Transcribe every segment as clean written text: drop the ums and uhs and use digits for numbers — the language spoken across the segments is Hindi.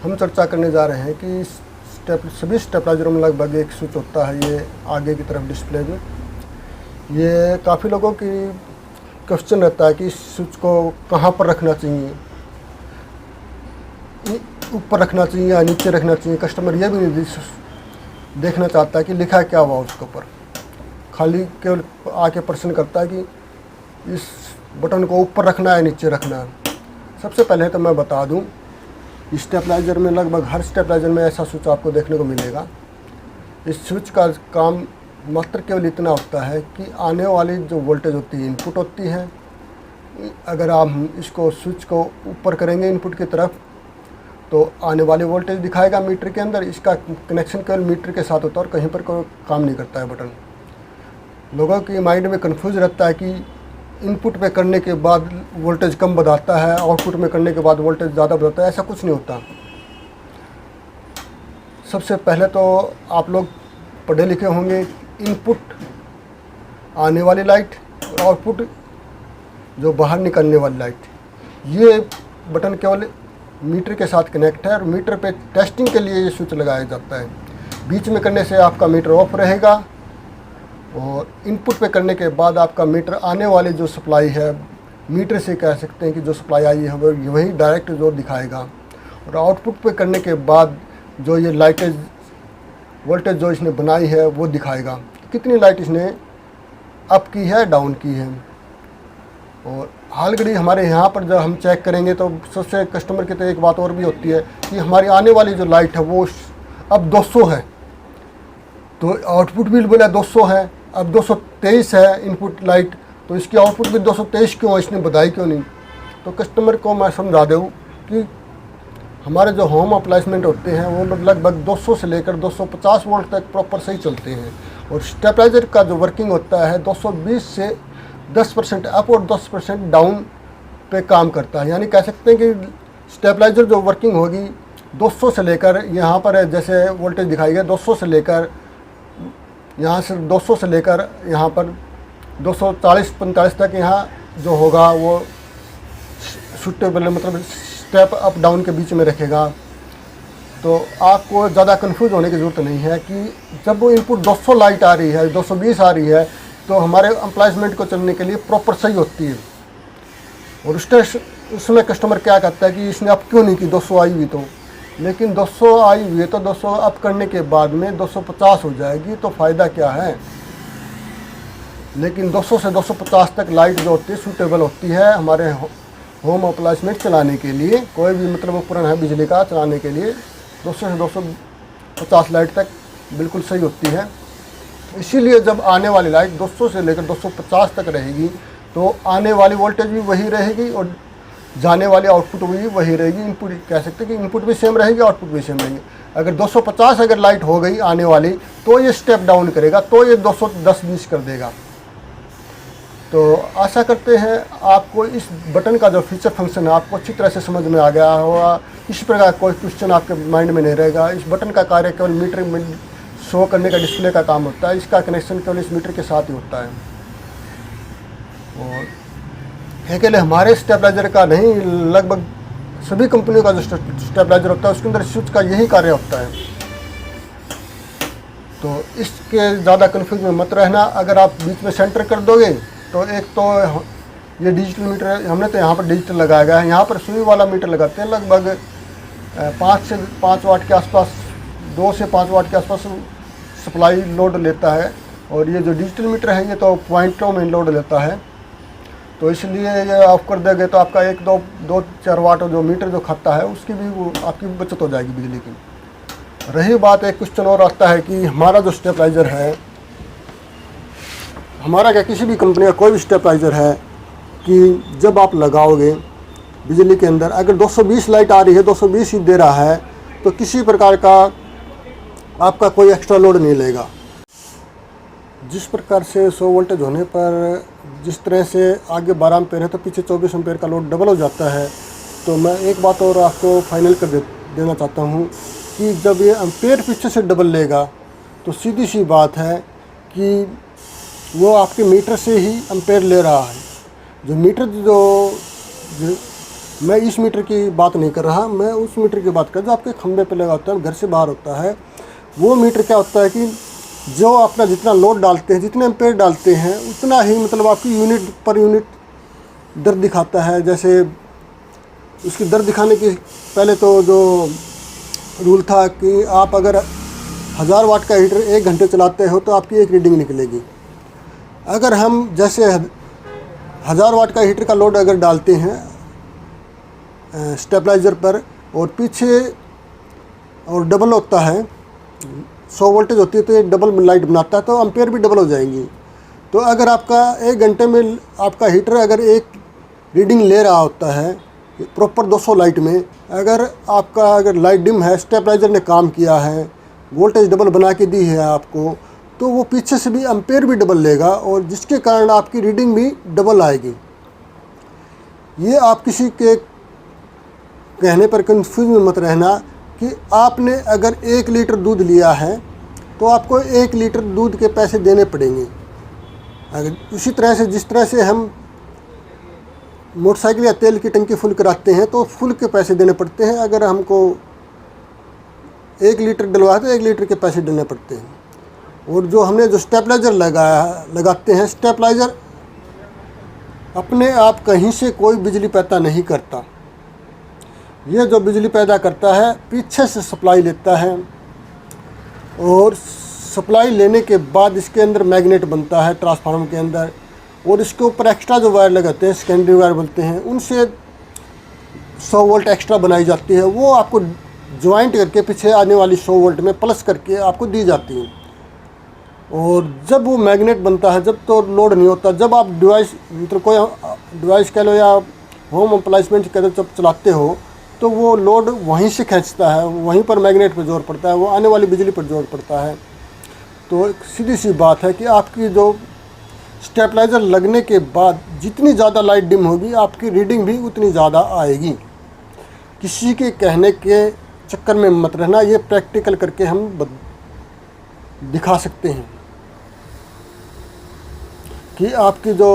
हम चर्चा करने जा रहे हैं कि सभी स्टेबलाइजरों में लगभग एक स्विच होता है, ये आगे की तरफ डिस्प्ले में। ये काफ़ी लोगों की क्वेश्चन रहता है कि इस स्विच को कहाँ पर रखना चाहिए, ऊपर रखना चाहिए या नीचे रखना चाहिए। कस्टमर ये भी नहीं देखना चाहता है कि लिखा क्या हुआ उसके ऊपर, खाली केवल आके प्रश्न करता है कि इस बटन को ऊपर रखना है नीचे रखना है। सबसे पहले तो मैं बता दूं, स्टेबलाइजर में लगभग हर स्टेबलाइजर में ऐसा स्विच आपको देखने को मिलेगा। इस स्विच का काम मात्र केवल इतना होता है कि आने वाली जो वोल्टेज होती है, इनपुट होती है, अगर आप इसको स्विच को ऊपर करेंगे इनपुट की तरफ तो आने वाली वोल्टेज दिखाएगा मीटर के अंदर। इसका कनेक्शन केवल मीटर के साथ होता है और कहीं पर कोई काम नहीं करता है बटन। लोगों की माइंड में कंफ्यूज रहता है कि इनपुट पे करने के बाद वोल्टेज कम बताता है, आउटपुट में करने के बाद वोल्टेज ज़्यादा बताता है। ऐसा कुछ नहीं होता। सबसे पहले तो आप लोग पढ़े लिखे होंगे। इनपुट आने वाली लाइट और आउटपुट जो बाहर निकलने वाली लाइट, ये बटन केवल मीटर के साथ कनेक्ट है और मीटर पे टेस्टिंग के लिए ये स्विच लगाया जाता है। बीच में करने से आपका मीटर ऑफ रहेगा और इनपुट पे करने के बाद आपका मीटर आने वाली जो सप्लाई है, मीटर से कह सकते हैं कि जो सप्लाई आई है वही डायरेक्ट जो दिखाएगा। और आउटपुट पे करने के बाद जो ये लाइटेज वोल्टेज जो इसने बनाई है वो दिखाएगा, कितनी लाइट इसने अप की है, डाउन की है। और हाल घड़ी हमारे यहाँ पर जब हम चेक करेंगे तो सबसे कस्टमर की तो एक बात और भी होती है कि हमारी आने वाली जो लाइट है वो अब 200 है, तो आउटपुट भी बोला 200 है, अब 223 है इनपुट लाइट, तो इसकी आउटपुट भी 223 क्यों, इसने बताई क्यों नहीं। तो कस्टमर को मैं समझा दूँ कि हमारे जो होम अप्लाइंसमेंट होते हैं वो लगभग 200 से लेकर 250 वोल्ट तक प्रॉपर सही चलते हैं। और स्टेबलाइजर का जो वर्किंग होता है 220 से 10% अप और 10% डाउन पे काम करता है। यानी कह सकते हैं कि स्टेबलाइजर जो वर्किंग होगी 200 से लेकर, यहाँ पर जैसे वोल्टेज दिखाई गया 200 से लेकर, यहाँ से 200 से लेकर यहाँ पर 240-45 तक यहाँ जो होगा वो सूटेबल, मतलब स्टेप अप डाउन के बीच में रखेगा। तो आपको ज़्यादा कंफ्यूज होने की ज़रूरत नहीं है कि जब वो इनपुट 200 लाइट आ रही है, 220 आ रही है, तो हमारे एम्प्लॉयमेंट को चलने के लिए प्रॉपर सही होती है। और उसमें कस्टमर क्या कहता है कि इसने अप क्यों नहीं की, 200 आई हुई तो, लेकिन 200 आई हुई है तो 200 अप करने के बाद में 250 हो जाएगी, तो फ़ायदा क्या है। लेकिन 200 से 250 तक लाइट जो होती है सूटेबल होती है हमारे होम अप्लाइंसमेंट चलाने के लिए। कोई भी मतलब उपकरण है बिजली का चलाने के लिए 200 से 250 लाइट तक बिल्कुल सही होती है। इसीलिए जब आने वाली लाइट 200 से लेकर 250 तक रहेगी तो आने वाली वोल्टेज भी वही रहेगी और जाने वाली आउटपुट भी वही रहेगी। इनपुट कह सकते हैं कि इनपुट भी सेम रहेगी, आउटपुट भी सेम रहेगी। अगर 250 अगर लाइट हो गई आने वाली तो ये स्टेप डाउन करेगा, तो ये 210-20 कर देगा। तो आशा करते हैं आपको इस बटन का जो फीचर फंक्शन है आपको अच्छी तरह से समझ में आ गया होगा। इस प्रकार कोई क्वेश्चन आपके माइंड में नहीं रहेगा। इस बटन का कार्य केवल मीटर में शो करने का, डिस्प्ले का काम होता है। इसका कनेक्शन केवल इस मीटर के साथ ही होता है। और अकेले हमारे स्टेबलाइजर का नहीं, लगभग सभी कंपनियों का जो स्टेबलाइजर होता है उसके अंदर स्विच का यही कार्य होता है। तो इसके ज़्यादा कन्फ्यूज में मत रहना। अगर आप बीच में सेंटर कर दोगे तो एक तो ये डिजिटल मीटर है, हमने तो यहाँ पर डिजिटल लगाया गया है। यहाँ पर सुई वाला मीटर लगाते हैं, लगभग 5 से 5 वाट के आसपास, 2 से 5 वाट के आसपास सप्लाई लोड लेता है। और ये जो डिजिटल मीटर है ये तो पॉइंटों में लोड लेता है, तो इसलिए ये ऑफ कर देंगे तो आपका 1-2-4 वाट जो मीटर जो खाता है उसकी भी वो आपकी बचत हो जाएगी बिजली की। रही बात, एक क्वेश्चन और आता है कि हमारा जो स्टेबलाइजर है, हमारा क्या किसी भी कंपनी का कोई भी स्टेबलाइजर है, कि जब आप लगाओगे बिजली के अंदर अगर 220 लाइट आ रही है, 220 ही दे रहा है, तो किसी प्रकार का आपका कोई एक्स्ट्रा लोड नहीं लेगा। जिस प्रकार से 100 वोल्टेज होने पर जिस तरह से आगे 12 एम्पेयर है तो पीछे 24 एम्पेयर का लोड डबल हो जाता है। तो मैं एक बात और आपको फाइनल कर देना चाहता हूँ कि जब ये एम्पेयर पीछे से डबल लेगा तो सीधी सी बात है कि वो आपके मीटर से ही एम्पेयर ले रहा है। जो मीटर जो मैं इस मीटर की बात नहीं कर रहा, मैं उस मीटर की बात कर जो आपके खंभे पे लगा होता है, घर से बाहर होता है। वो मीटर क्या होता है कि जो अपना जितना लोड डालते हैं, जितने एम्पेयर डालते हैं, उतना ही मतलब आपकी यूनिट पर यूनिट दर दिखाता है। जैसे उसकी दर दिखाने की पहले तो जो रूल था कि आप अगर 1000 वाट का हीटर 1 घंटे चलाते हो तो आपकी एक रीडिंग निकलेगी। अगर हम जैसे 1000 वाट का हीटर का लोड अगर डालते हैं स्टेबलाइज़र पर और पीछे और डबल होता है, 100 वोल्टेज होती है तो ये डबल लाइट बनाता है, तो एम्पेयर भी डबल हो जाएंगी। तो अगर आपका 1 घंटे में आपका हीटर अगर एक रीडिंग ले रहा होता है प्रॉपर 200 लाइट में, अगर लाइट डिम है, स्टेबलाइज़र ने काम किया है, वोल्टेज डबल बना के दी है आपको, तो वो पीछे से भी एम्पेयर भी डबल लेगा और जिसके कारण आपकी रीडिंग भी डबल आएगी। ये आप किसी के कहने पर कंफ्यूज में मत रहना कि आपने अगर 1 लीटर दूध लिया है तो आपको 1 लीटर दूध के पैसे देने पड़ेंगे। अगर उसी तरह से जिस तरह से हम मोटरसाइकिल या तेल की टंकी फुल कराते हैं तो फुल के पैसे देने पड़ते हैं। अगर हमको 1 लीटर डलवाए तो 1 लीटर के पैसे देने पड़ते हैं। और जो हमने जो स्टेबलाइज़र लगाते हैं, स्टेबलाइज़र अपने आप कहीं से कोई बिजली पैदा नहीं करता। ये जो बिजली पैदा करता है पीछे से सप्लाई लेता है और सप्लाई लेने के बाद इसके अंदर मैग्नेट बनता है ट्रांसफार्मर के अंदर, और इसके ऊपर एक्स्ट्रा जो वायर लगाते हैं, सेकेंडरी वायर बोलते हैं, उनसे 100 वोल्ट एक्स्ट्रा बनाई जाती है। वो आपको ज्वाइंट करके पीछे आने वाली 100 वोल्ट में प्लस करके आपको दी जाती है। और जब वो मैग्नेट बनता है, जब तो लोड नहीं होता, जब आप डिवाइस मतलब कोई डिवाइस कह लो या होम अप्लाइंसमेंट कह लो, जब चलाते हो तो वो लोड वहीं से खींचता है, वहीं पर मैग्नेट पर जोर पड़ता है, वो आने वाली बिजली पर जोर पड़ता है। तो सीधी सी बात है कि आपकी जो स्टेबलाइज़र लगने के बाद जितनी ज़्यादा लाइट डिम होगी आपकी रीडिंग भी उतनी ज़्यादा आएगी। किसी के कहने के चक्कर में मत रहना, ये प्रैक्टिकल करके हम दिखा सकते हैं कि आपकी जो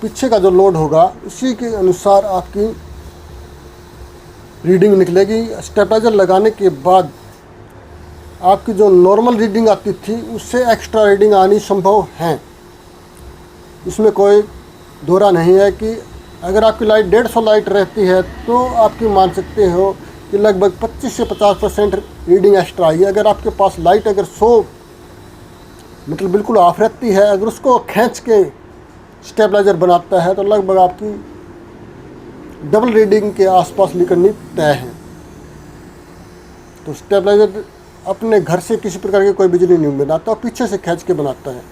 पीछे का जो लोड होगा उसी के अनुसार आपकी रीडिंग निकलेगी। स्टेबलाइज़र लगाने के बाद आपकी जो नॉर्मल रीडिंग आती थी उससे एक्स्ट्रा रीडिंग आनी संभव है, इसमें कोई दोहरा नहीं है। कि अगर आपकी लाइट 150 लाइट रहती है तो आपकी मान सकते हो कि लगभग 25 से 50% रीडिंग एक्स्ट्रा आएगी। अगर आपके पास लाइट अगर 100 मतलब बिल्कुल ऑफ रहती है, अगर उसको खींच के स्टेबलाइज़र बनाता है तो लगभग आपकी डबल रीडिंग के आसपास निकलनी तय है। तो स्टेबलाइज़र अपने घर से किसी प्रकार की कोई बिजली नहीं बनाता, पीछे से खींच के बनाता है।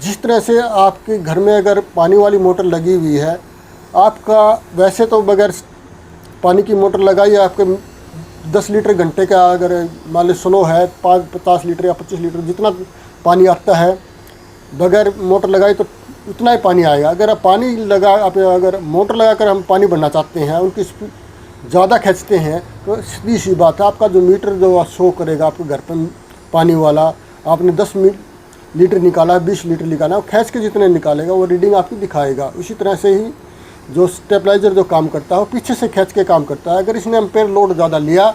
जिस तरह से आपके घर में अगर पानी वाली मोटर लगी हुई है, आपका वैसे तो बगैर पानी की मोटर लगाई आपके 10 लीटर घंटे का अगर मान लो स्लो है 50 लीटर या 25 लीटर जितना पानी आता है, बगैर मोटर लगाई तो उतना ही पानी आएगा। अगर आप पानी लगा आप अगर मोटर लगाकर हम पानी भरना चाहते हैं, उनकी स्पीड ज़्यादा खींचते हैं, तो सीधी सी बात है आपका जो मीटर जो शो करेगा आपके घर पर पानी वाला, आपने 10 लीटर निकाला, 20 लीटर निकाला, वो खींच के जितने निकालेगा वो रीडिंग आपकी दिखाएगा। उसी तरह से ही जो स्टेबलाइज़र जो काम करता है वो पीछे से खींच के काम करता है। अगर इसने एम्पेयर लोड ज़्यादा लिया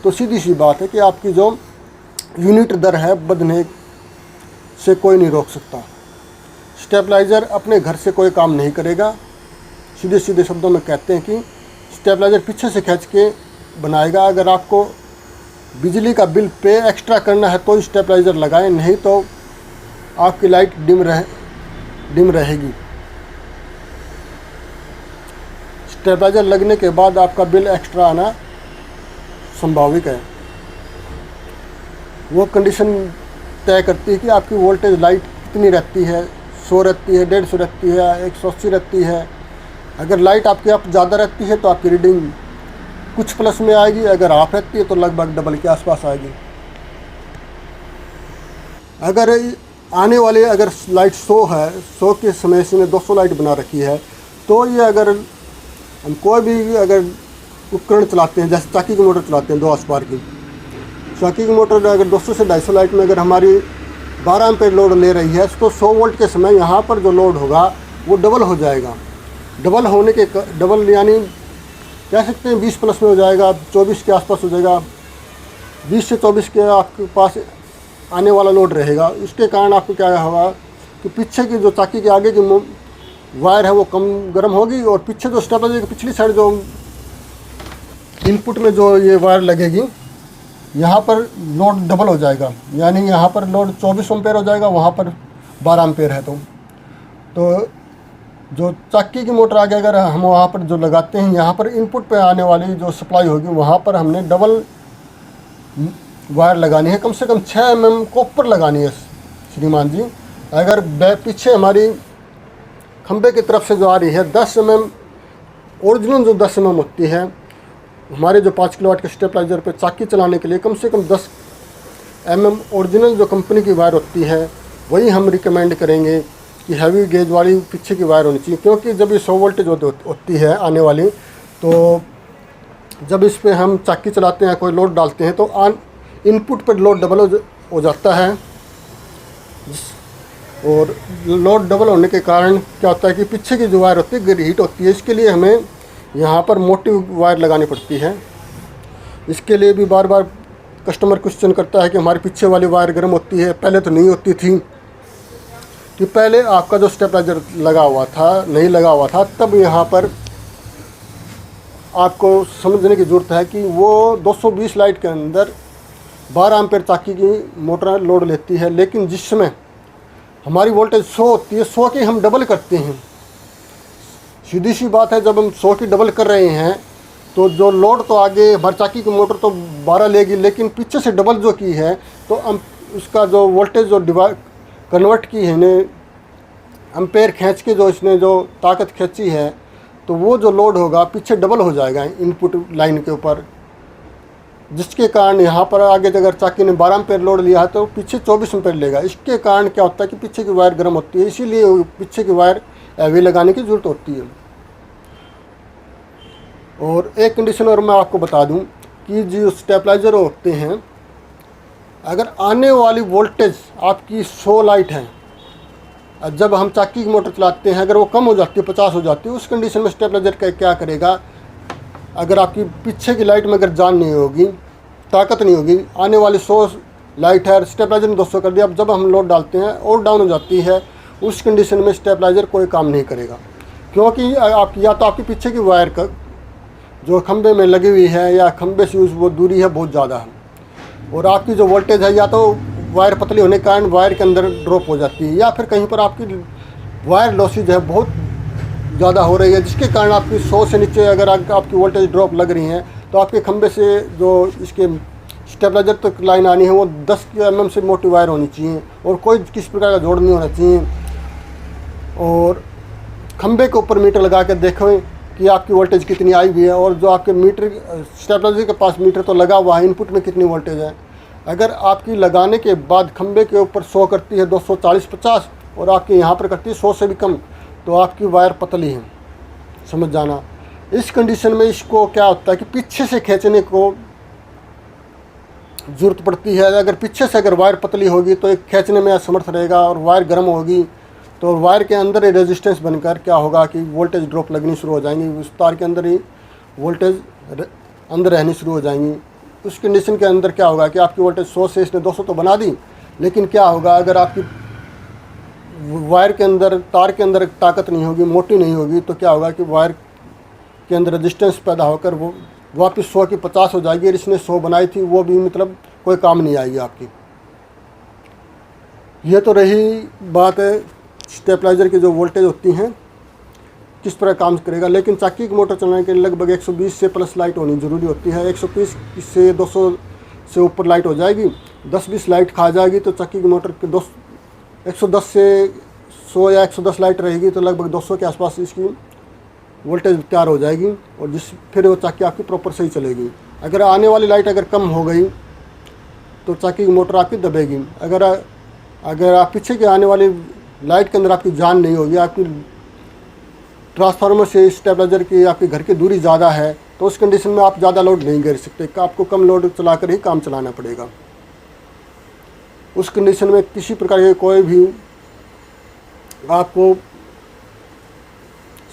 तो सीधी सी बात है कि आपकी जो यूनिट दर है बढ़ने से कोई नहीं रोक सकता। स्टेबलाइज़र अपने घर से कोई काम नहीं करेगा। सीधे सीधे शब्दों में कहते हैं कि स्टेबलाइज़र पीछे से खींच के बनाएगा। अगर आपको बिजली का बिल पे एक्स्ट्रा करना है तो स्टेबलाइज़र लगाएं, नहीं तो आपकी लाइट डिम रहेगी। स्टेबलाइज़र लगने के बाद आपका बिल एक्स्ट्रा आना संभाविक है। वो कंडीशन तय करती है कि आपकी वोल्टेज लाइट कितनी रहती है, 100 रहती है, 150 रहती है, 180 रहती है। अगर लाइट आपके आप ज़्यादा रहती है तो आपकी रीडिंग कुछ प्लस में आएगी, अगर ऑफ रहती है तो लगभग डबल के आसपास आएगी। अगर आने वाले अगर लाइट 100 है, 100 के समय से 200 लाइट बना रखी है, तो ये अगर हम कोई भी अगर उपकरण चलाते हैं, जैसे चाकी की मोटर चलाते हैं 2 हॉर्सपावर की, चाकी की मोटर अगर 200 से 250 लाइट में अगर हमारी 12 एम्पेयर लोड ले रही है तो 100 वोल्ट के समय यहाँ पर जो लोड होगा वो डबल हो जाएगा। डबल होने के डबल यानी कह सकते हैं 20 प्लस में हो जाएगा, 24 के आसपास हो जाएगा। 20 से 24 के आपके पास आने वाला लोड रहेगा। इसके कारण आपको क्या होगा कि पीछे की जो चाकी के आगे की वायर है वो कम गर्म होगी, और पीछे जो स्टेबलाइजर की पिछली साइड जो इनपुट में जो ये वायर लगेगी, यहाँ पर लोड डबल हो जाएगा। यानी यहाँ पर लोड 24 एम्पेयर हो जाएगा, वहाँ पर 12 एम्पेयर है। तो जो चक्की की मोटर आगे अगर हम वहाँ पर जो लगाते हैं, यहाँ पर इनपुट पे आने वाली जो सप्लाई होगी, वहाँ पर हमने डबल वायर लगानी है। कम से कम 6 mm कॉपर लगानी है श्रीमान जी। अगर पीछे हमारी खंबे की तरफ से जो आ रही है 10 mm, ओरिजिनल जो 10 mm होती है हमारे जो 5 किलोवाट के स्टेबलाइजर पे चाकी चलाने के लिए, कम से कम 10 mm ओरिजिनल जो कंपनी की वायर होती है वही हम रिकमेंड करेंगे कि हैवी गेज वाली पीछे की वायर होनी चाहिए। क्योंकि जब ये 100 वोल्टेज होती है आने वाली, तो जब इस पर हम चाकी चलाते हैं, कोई लोड डालते हैं, तो इनपुट पर लोड डबल हो जाता है। और लोड डबल होने के कारण क्या होता है कि पीछे की जो वायर होती है हीट होती है। इसके लिए हमें यहाँ पर मोटी वायर लगानी पड़ती है। इसके लिए भी बार बार कस्टमर क्वेश्चन करता है कि हमारे पीछे वाली वायर गर्म होती है। पहले तो नहीं होती थी, कि पहले आपका जो स्टेबलाइजर लगा हुआ था, नहीं लगा हुआ था, तब यहाँ पर आपको समझने की ज़रूरत है कि वो 220 लाइट के अंदर 12 एम्पेयर चाकी की मोटर लोड लेती है। लेकिन जिस समय हमारी वोल्टेज 100 होती है, 100 की हम डबल करते हैं। सीधी सी बात है, जब हम 100 की डबल कर रहे हैं तो जो लोड तो आगे हमारी चाकी की मोटर तो 12 लेगी, लेकिन पीछे से डबल जो की है, तो हम उसका जो वोल्टेज जो कन्वर्ट की है ने एम्पेयर खींच के जो इसने जो ताकत खींची है, तो वो जो लोड होगा पीछे डबल हो जाएगा इनपुट लाइन के ऊपर। जिसके कारण यहाँ पर आगे अगर चाकी ने 12 एम्पेयर लोड लिया है तो पीछे 24 एम्पेयर लेगा। इसके कारण क्या होता है कि पीछे की वायर गर्म होती है, इसीलिए पीछे की वायर हैवी लगाने की ज़रूरत होती है। और एक कंडीशन और मैं आपको बता दूं कि जो स्टेबलाइजर होते हैं, अगर आने वाली वोल्टेज आपकी 100 लाइट है, जब हम चाकी की मोटर चलाते हैं अगर वो कम हो जाती है, 50 हो जाती है, उस कंडीशन में स्टेबलाइजर क्या करेगा, अगर आपकी पीछे की लाइट में अगर जान नहीं होगी, ताकत नहीं होगी, आने वाली 100 लाइट है, स्टेबलाइजर ने 200 कर दिया, अब जब हम लोड डालते हैं और डाउन हो जाती है, उस कंडीशन में स्टेबलाइजर कोई काम नहीं करेगा। क्योंकि आपकी या तो आपकी पीछे की वायर का जो खंबे में लगी हुई है या खंबे से वो दूरी है बहुत ज़्यादा है, और आपकी जो वोल्टेज है या तो वायर पतली होने के कारण वायर के अंदर ड्रॉप हो जाती है, या फिर कहीं पर आपकी वायर लॉसेज है बहुत ज़्यादा हो रही है, जिसके कारण आपकी 100 से नीचे अगर आपकी वोल्टेज ड्रॉप लग रही है, तो आपके खंबे से जो इसके स्टेबलाइजर तक लाइन आनी है वो 10 mm से मोटी वायर होनी चाहिए, और कोई किसी प्रकार का जोड़ नहीं होना चाहिए। और खंबे के ऊपर मीटर लगा कर देखें कि आपकी वोल्टेज कितनी आई हुई है, और जो आपके मीटर स्टेबलाइजर के पास मीटर तो लगा हुआ है, इनपुट में कितनी वोल्टेज है। अगर आपकी लगाने के बाद खंबे के ऊपर 100 करती है, 240-50, और आपके यहाँ पर करती है 100 से भी कम, तो आपकी वायर पतली है, समझ जाना। इस कंडीशन में इसको क्या होता है कि पीछे से खींचने को ज़रूरत पड़ती है। अगर पीछे से अगर वायर पतली होगी तो एक खींचने में असमर्थ रहेगा, और वायर गर्म होगी तो वायर के अंदर ही रेजिस्टेंस बनकर क्या होगा कि वोल्टेज ड्रॉप लगनी शुरू हो जाएंगी, उस तार के अंदर ही वोल्टेज अंदर रहनी शुरू हो जाएंगी। उस कंडीशन के अंदर क्या होगा कि आपकी वोल्टेज 100 से इसने 200 तो बना दी, लेकिन क्या होगा अगर आपकी वायर के अंदर, तार के अंदर ताकत नहीं होगी, मोटी नहीं होगी, तो क्या होगा कि वायर के अंदर रेजिस्टेंस पैदा होकर वो वापस 100 की 50 हो जाएगी, और इसने 100 बनाई थी वो भी मतलब कोई काम नहीं आएगी आपकी। ये तो रही बात स्टेबलाइजर की जो वोल्टेज होती हैं किस तरह काम करेगा। लेकिन चाकी की मोटर चलाने के लिए लगभग 120 से प्लस लाइट होनी ज़रूरी होती है। 130 से 200 से ऊपर लाइट हो जाएगी, 10-20 लाइट खा जाएगी तो चाकी की मोटर के 110 से 100 या 110 लाइट रहेगी तो लगभग 200 के आसपास इसकी वोल्टेज तैयार हो जाएगी, और फिर वो चाकी आपकी प्रॉपर सही चलेगी। अगर आने वाली लाइट अगर कम हो गई तो चाकी की मोटर आपकी दबेगी। अगर आप पीछे के आने वाली लाइट के अंदर आपकी जान नहीं होगी, आपकी ट्रांसफार्मर से स्टेबलाइजर की आपके घर की दूरी ज़्यादा है, तो उस कंडीशन में आप ज़्यादा लोड नहीं कर सकते, आपको कम लोड चलाकर ही काम चलाना पड़ेगा। उस कंडीशन में किसी प्रकार के कोई भी आपको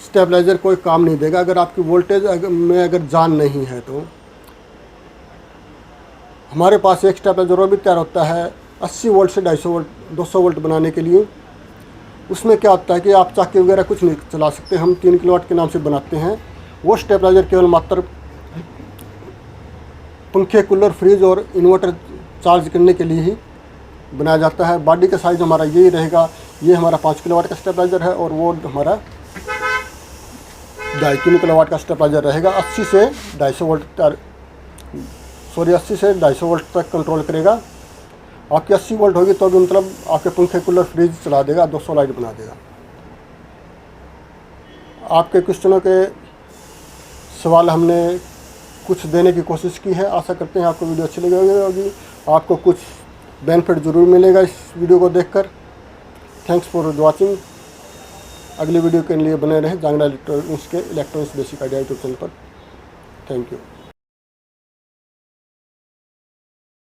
स्टेबलाइज़र कोई काम नहीं देगा अगर आपकी वोल्टेज में अगर जान नहीं है। तो हमारे पास एक स्टेबलाइज़र और भी तैयार होता है 80 वोल्ट से 250 वोल्ट 200 वोल्ट बनाने के लिए। उसमें क्या होता है कि आप चाकी वगैरह कुछ नहीं चला सकते, हम 3 किलोवाट के नाम से बनाते हैं। वो स्टेबलाइज़र केवल मात्र पंखे, कूलर, फ्रिज और इन्वर्टर चार्ज करने के लिए ही बनाया जाता है। बॉडी का साइज़ हमारा यही रहेगा। ये हमारा 5 किलोवाट का स्टेबलाइज़र है और वो हमारा 2.5-3 किलोवाट का स्टेबलाइज़र रहेगा। 80 से 250 वोल्ट तक कंट्रोल करेगा। आपकी 80 वोल्ट होगी तो भी मतलब आपके पंखे, कूलर, फ्रिज चला देगा, 200 लाइट बना देगा। आपके क्वेश्चनों के सवाल हमने कुछ देने की कोशिश की है। आशा करते हैं आपको वीडियो अच्छी लगी होगी, आपको कुछ बेनिफिट ज़रूर मिलेगा इस वीडियो को देखकर। Thanks for watching. अगली वीडियो के लिए बने रहें जांगड़ा इलेक्ट्रॉनिक्स के electronics basic idea YouTube channel पर। Thank you.